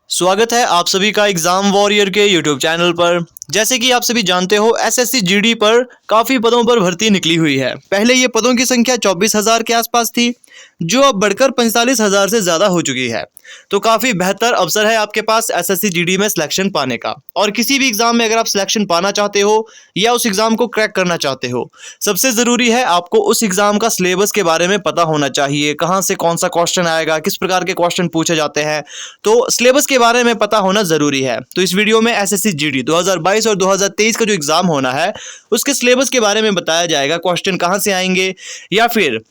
स्वागत है आप सभी का एग्जाम वॉरियर के यूट्यूब चैनल पर। जैसे कि आप सभी जानते हो एसएससी जीडी पर काफ़ी पदों पर भर्ती निकली हुई है। पहले ये पदों की संख्या 24,000 के आसपास थी, जो अब बढ़कर 45,000 से ज़्यादा हो चुकी है। तो काफ़ी बेहतर अवसर है आपके पास एसएससी जीडी में सिलेक्शन पाने का। और किसी भी एग्ज़ाम में अगर आप सिलेक्शन पाना चाहते हो या उस एग्ज़ाम को क्रैक करना चाहते हो, सबसे ज़रूरी है आपको उस एग्ज़ाम का सिलेबस के बारे में पता होना चाहिए। कहाँ से कौन सा क्वेश्चन आएगा, किस प्रकार के क्वेश्चन पूछे जाते हैं, तो सिलेबस के बारे में पता होना ज़रूरी है। तो इस वीडियो में एसएससी जीडी 2022 और 2023 का जो एग्ज़ाम होना है उसके सिलेबस के बारे में बताया जाएगा। क्वेश्चन कहाँ से आएंगे या फिर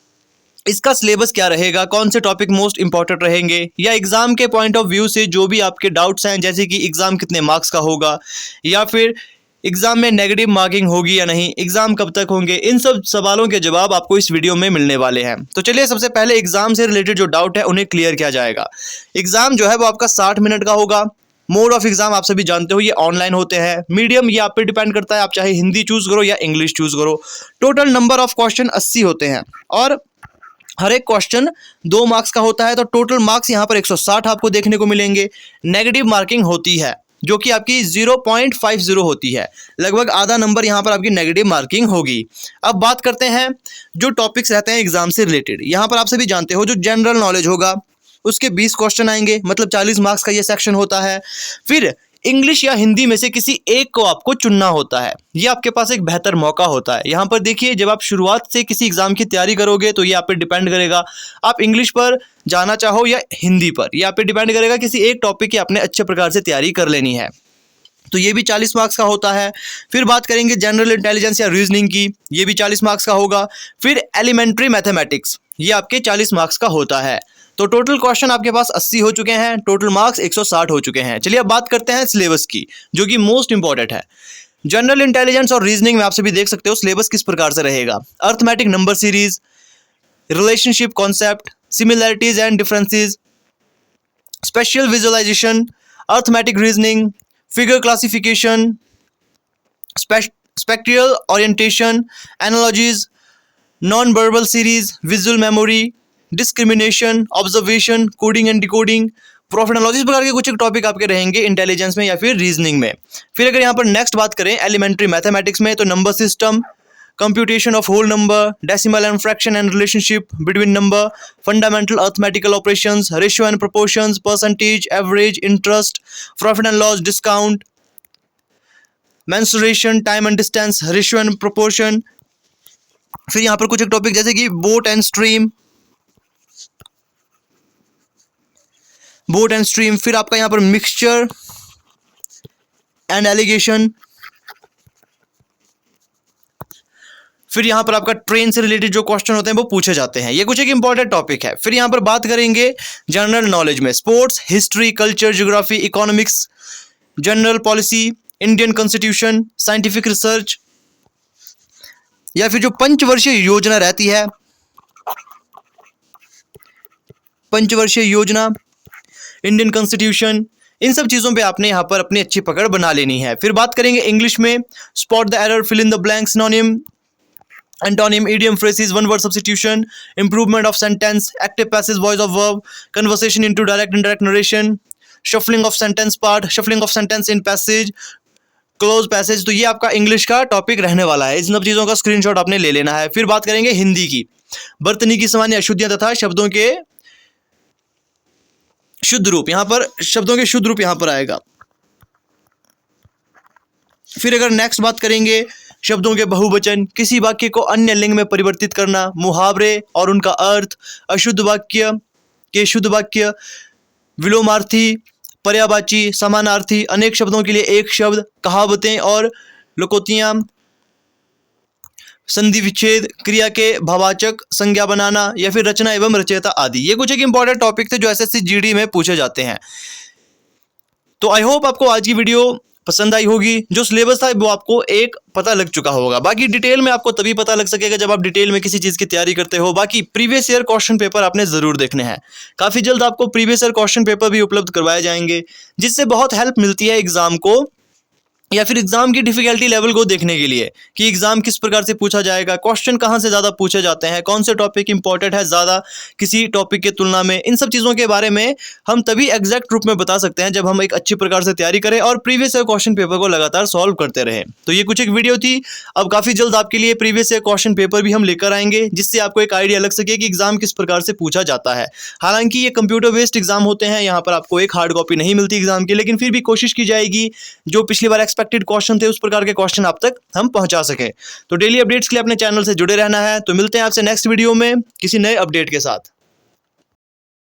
इसका सिलेबस क्या रहेगा, कौन से टॉपिक मोस्ट इंपॉर्टेंट रहेंगे, या एग्जाम के पॉइंट ऑफ व्यू से जो भी आपके डाउट्स हैं, जैसे कि एग्जाम कितने मार्क्स का होगा या फिर एग्जाम में नेगेटिव मार्किंग होगी या नहीं, एग्जाम कब तक होंगे, इन सब सवालों के जवाब आपको इस वीडियो में मिलने वाले हैं। तो चलिए सबसे पहले एग्जाम से रिलेटेड जो डाउट है उन्हें क्लियर किया जाएगा। एग्जाम जो है वो आपका 60 मिनट का होगा। मोड ऑफ एग्जाम आप सभी जानते हो ये ऑनलाइन होते हैं। मीडियम ये आप पे डिपेंड करता है, आप चाहे हिंदी चूज करो या इंग्लिश चूज करो। टोटल नंबर ऑफ क्वेश्चन 80 होते हैं और हर एक क्वेश्चन 2 मार्क्स का होता है। तो टोटल मार्क्स यहाँ पर 160 आपको देखने को मिलेंगे। नेगेटिव मार्किंग होती है जो कि आपकी 0.50 होती है, लगभग आधा नंबर यहाँ पर आपकी नेगेटिव मार्किंग होगी। अब बात करते हैं जो टॉपिक्स रहते हैं एग्जाम से रिलेटेड। यहाँ पर आप सभी जानते हो जो जनरल नॉलेज होगा उसके 20 क्वेश्चन आएंगे, मतलब 40 मार्क्स का ये सेक्शन होता है। फिर इंग्लिश या हिंदी में से किसी एक को आपको चुनना होता है। ये आपके पास एक बेहतर मौका होता है। यहाँ पर देखिए, जब आप शुरुआत से किसी एग्जाम की तैयारी करोगे तो ये आप पे डिपेंड करेगा आप इंग्लिश पर जाना चाहो या हिंदी पर। ये आप पे डिपेंड करेगा, किसी एक टॉपिक की आपने अच्छे प्रकार से तैयारी कर लेनी है। तो ये भी 40 मार्क्स का होता है। फिर बात करेंगे जनरल इंटेलिजेंस या रीजनिंग की, ये भी 40 मार्क्स का होगा। फिर एलिमेंट्री मैथमेटिक्स, ये आपके 40 मार्क्स का होता है। तो टोटल क्वेश्चन आपके पास 80 हो चुके हैं, टोटल मार्क्स 160 हो चुके हैं। चलिए अब बात करते हैं सिलेबस की, जो कि मोस्ट इंपॉर्टेंट है। जनरल इंटेलिजेंस और रीजनिंग में आप सभी देख सकते हो सिलेबस किस प्रकार से रहेगा। Arithmetic number series, relationship concept, similarities and differences, spatial visualisation, arithmetic reasoning, figure classification, spatial orientation, analogies, non verbal series, visual memory, discrimination, observation, coding and decoding, profit and loss. इस प्रकार के कुछ topic आपके रहेंगे intelligence में या फिर reasoning में। फिर अगर यहाँ पर नेक्स्ट बात करें एलिमेंट्री मैथमेटिक्स में, तो number system, computation of whole number, decimal and fraction and relationship between number, fundamental arithmetical operations, ratio and proportions, percentage, average, interest, profit and loss, discount, mensuration, time and distance, ratio and proportion. फिर यहाँ पर कुछ एक topic जैसे कि boat and stream, फिर आपका यहाँ पर मिक्सचर एंड एलिगेशन, फिर यहाँ पर आपका ट्रेन से रिलेटेड जो क्वेश्चन होते हैं वो पूछे जाते हैं। ये कुछ एक इंपॉर्टेंट टॉपिक है। फिर यहाँ पर बात करेंगे जनरल नॉलेज में sports, history, culture, geography, economics, general policy, Indian constitution, scientific research, या फिर जो पंचवर्षीय योजना रहती है, पंचवर्षीय योजना, इंडियन कॉन्स्टिट्यूशन, इन सब चीज़ों पे आपने यहाँ पर अपनी अच्छी पकड़ बना लेनी है। फिर बात करेंगे इंग्लिश में spot the error, fill in the blank, synonym, antonym, idiom, phrases, one word substitution, improvement of sentence, active passive voice of verb, conversation into direct indirect narration, shuffling of sentence part, shuffling of sentence in passage, cloze passage. तो ये आपका English का topic रहने वाला है। इन सब चीज़ों का स्क्रीनशॉट आपने ले लेना है। फिर बात करेंगे हिंदी की, बर्तनी की सामान्य अशुद्धियां तथा शब्दों के शुद्ध रूप, यहाँ पर शब्दों के शुद्ध रूप यहाँ पर आएगा। फिर अगर नेक्स्ट बात करेंगे शब्दों के बहुवचन, किसी वाक्य को अन्य लिंग में परिवर्तित करना, मुहावरे और उनका अर्थ, अशुद्ध वाक्य के शुद्ध वाक्य, विलोमार्थी, पर्यायवाची, समानार्थी, अनेक शब्दों के लिए एक शब्द, कहावतें और लोकोक्तियां, संधि विच्छेद, क्रिया के भाववाचक संज्ञा बनाना, या फिर रचना एवं रचयिता आदि। ये कुछ एक इंपॉर्टेंट टॉपिक थे जो एसएससी जीडी में पूछे जाते हैं। तो आई होप आपको आज की वीडियो पसंद आई होगी। जो सिलेबस था वो आपको एक पता लग चुका होगा। बाकी डिटेल में आपको तभी पता लग सकेगा जब आप डिटेल में किसी चीज़ की तैयारी करते हो। बाकी प्रीवियस ईयर क्वेश्चन पेपर आपने ज़रूर देखने हैं। काफ़ी जल्द आपको प्रीवियस ईयर क्वेश्चन पेपर भी उपलब्ध करवाए जाएंगे, जिससे बहुत हेल्प मिलती है एग्जाम को या फिर एग्जाम की डिफिकल्टी लेवल को देखने के लिए कि एग्जाम किस प्रकार से पूछा जाएगा, क्वेश्चन कहाँ से ज़्यादा पूछे जाते हैं, कौन से टॉपिक इंपॉर्टेंट है ज़्यादा किसी टॉपिक के तुलना में, इन सब चीज़ों के बारे में हम तभी एग्जैक्ट रूप में बता सकते हैं जब हम एक अच्छी प्रकार से तैयारी करें और प्रीवियस ईयर क्वेश्चन पेपर को लगातार सॉल्व करते रहें। तो ये कुछ एक वीडियो थी। अब काफ़ी जल्द आपके लिए प्रीवियस ईयर क्वेश्चन पेपर भी हम लेकर आएंगे, जिससे आपको एक आइडिया लग सके कि एग्जाम किस प्रकार से पूछा जाता है। हालांकि ये कंप्यूटर बेस्ड एग्जाम होते हैं, यहाँ पर आपको एक हार्ड कॉपी नहीं मिलती एग्जाम की, लेकिन फिर भी कोशिश की जाएगी जो पिछली बार एक्सपेक्टेड क्वेश्चन थे उस प्रकार के क्वेश्चन आप तक हम पहुंचा सकें। तो डेली अपडेट्स के लिए अपने चैनल से जुड़े रहना है। तो मिलते हैं आपसे नेक्स्ट वीडियो में किसी नए अपडेट के साथ।